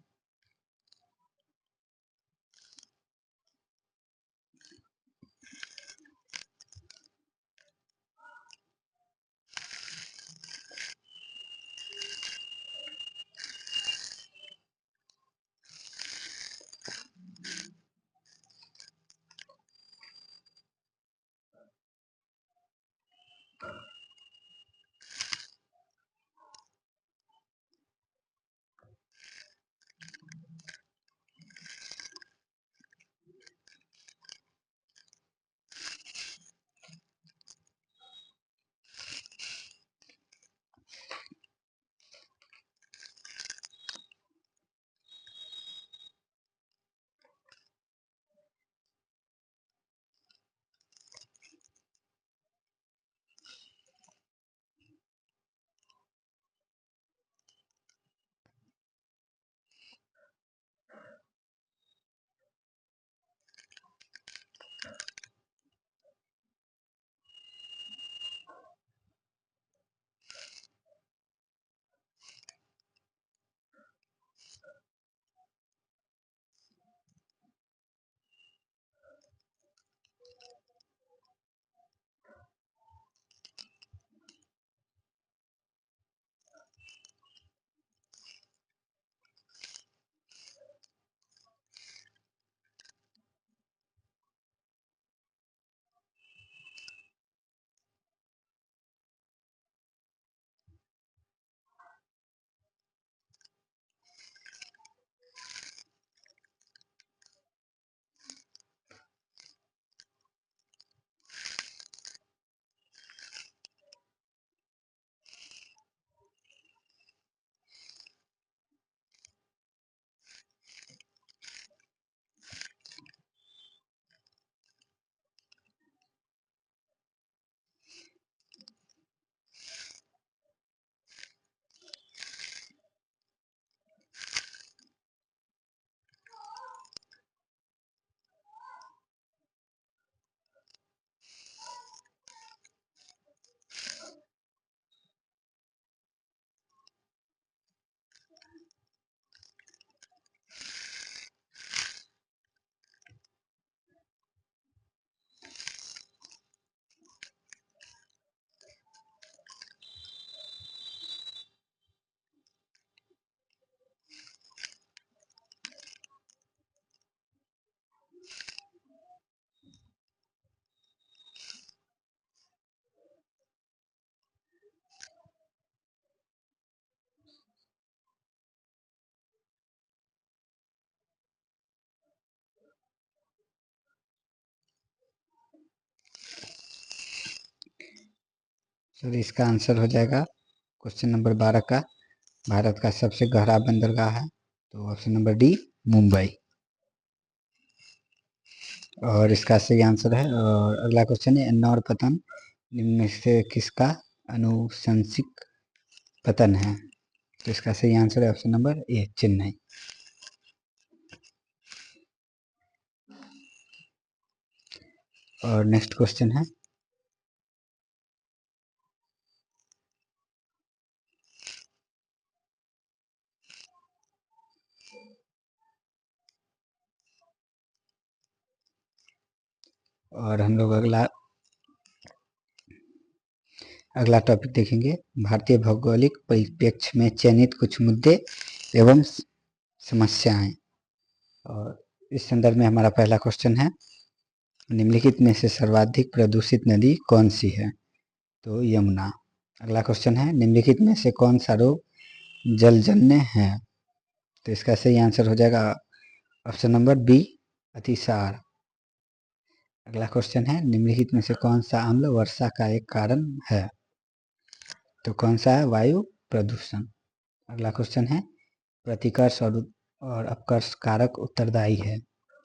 Sir इसका आंसर हो जाएगा क्वेश्चन नंबर 12 का, भारत का सबसे गहरा बंदरगाह है, तो ऑप्शन नंबर डी, मुंबई। और इसका सही आंसर है। और अगला क्वेश्चन है, एन्नौर पतन निम्न में से किसका अनुशंसिक पतन है? तो इसका सही आंसर है ऑप्शन नंबर ए, चेन्नई। और नेक्स्ट क्वेश्चन है, और हम लोग अगला टॉपिक देखेंगे, भारतीय भौगोलिक परिप्रेक्ष्य में चयनित कुछ मुद्दे एवं समस्याएं। और इस संदर्भ में हमारा पहला क्वेश्चन है, निम्नलिखित में से सर्वाधिक प्रदूषित नदी कौन सी है? तो यमुना। अगला क्वेश्चन है, निम्नलिखित में से कौन सा रोग जलजन्य है? तो इसका सही आंसर हो जाएगा ऑप्शन नंबर बी, अतिसार। अगला क्वेश्चन है, निम्नलिखित में से कौन सा अम्ल वर्षा का एक कारण है? तो कौन सा है? वायु प्रदूषण। अगला क्वेश्चन है, प्रतिकर्ष और अपकर्ष कारक उत्तरदायी है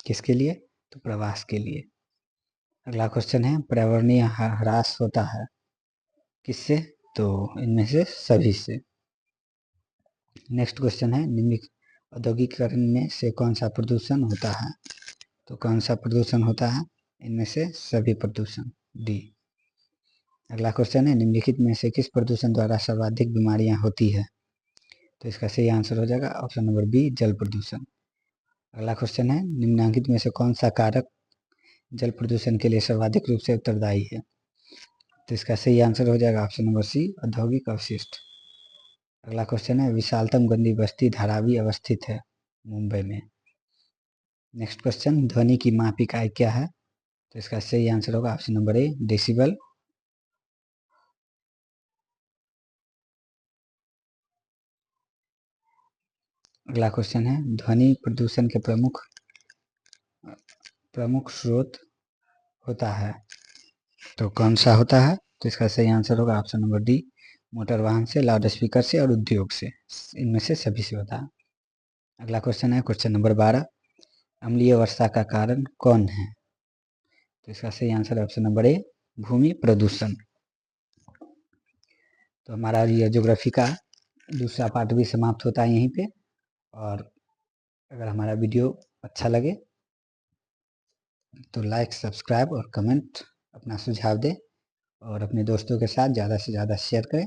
किसके लिए? तो प्रवास के लिए। अगला क्वेश्चन है, पर्यावरणीय ह्रास होता है किससे? तो इनमें से सभी से। नेक्स्ट क्वेश्चन है, निम्नलिखित औद्योगिकरण में से कौन सा प्रदूषण होता है? तो कौन सा प्रदूषण होता है? इनमें से सभी प्रदूषण, डी। अगला क्वेश्चन है, निम्नलिखित में से किस प्रदूषण द्वारा सर्वाधिक बीमारियां होती है? तो इसका सही आंसर हो जाएगा ऑप्शन नंबर बी, जल प्रदूषण। अगला क्वेश्चन है, निम्नलिखित में से कौन सा कारक जल प्रदूषण के लिए सर्वाधिक रूप से उत्तरदायी है? तो इसका सही आंसर हो जाएगा ऑप्शन नंबर सी, औद्योगिक अवशिष्ट। अगला क्वेश्चन है, विशालतम गंदी बस्ती धारावी अवस्थित है मुंबई में। नेक्स्ट क्वेश्चन, ध्वनि की माप इकाई क्या है? तो इसका सही आंसर होगा ऑप्शन नंबर ए, डेसिबल। अगला क्वेश्चन है, ध्वनि प्रदूषण के प्रमुख स्रोत होता है, तो कौन सा होता है? तो इसका सही आंसर होगा ऑप्शन नंबर डी, मोटर वाहन से, लाउड स्पीकर से और उद्योग से, इनमें से सभी से होता है। अगला क्वेश्चन है क्वेश्चन नंबर 12, अम्लीय वर्षा का कारण कौन है? तो इसका सही आंसर है ऑप्शन नंबर ए, भूमि प्रदूषण। तो हमारा ये ज्योग्राफी का दूसरा पार्ट भी समाप्त होता है यहीं पे। और अगर हमारा वीडियो अच्छा लगे तो लाइक, सब्सक्राइब और कमेंट अपना सुझाव दें और अपने दोस्तों के साथ ज़्यादा से ज़्यादा शेयर करें।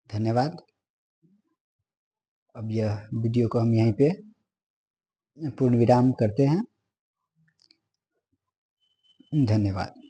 धन्यवाद। अब यह वीडियो को हम यहीं पे पूर्ण विराम करते हैं। धन्यवाद।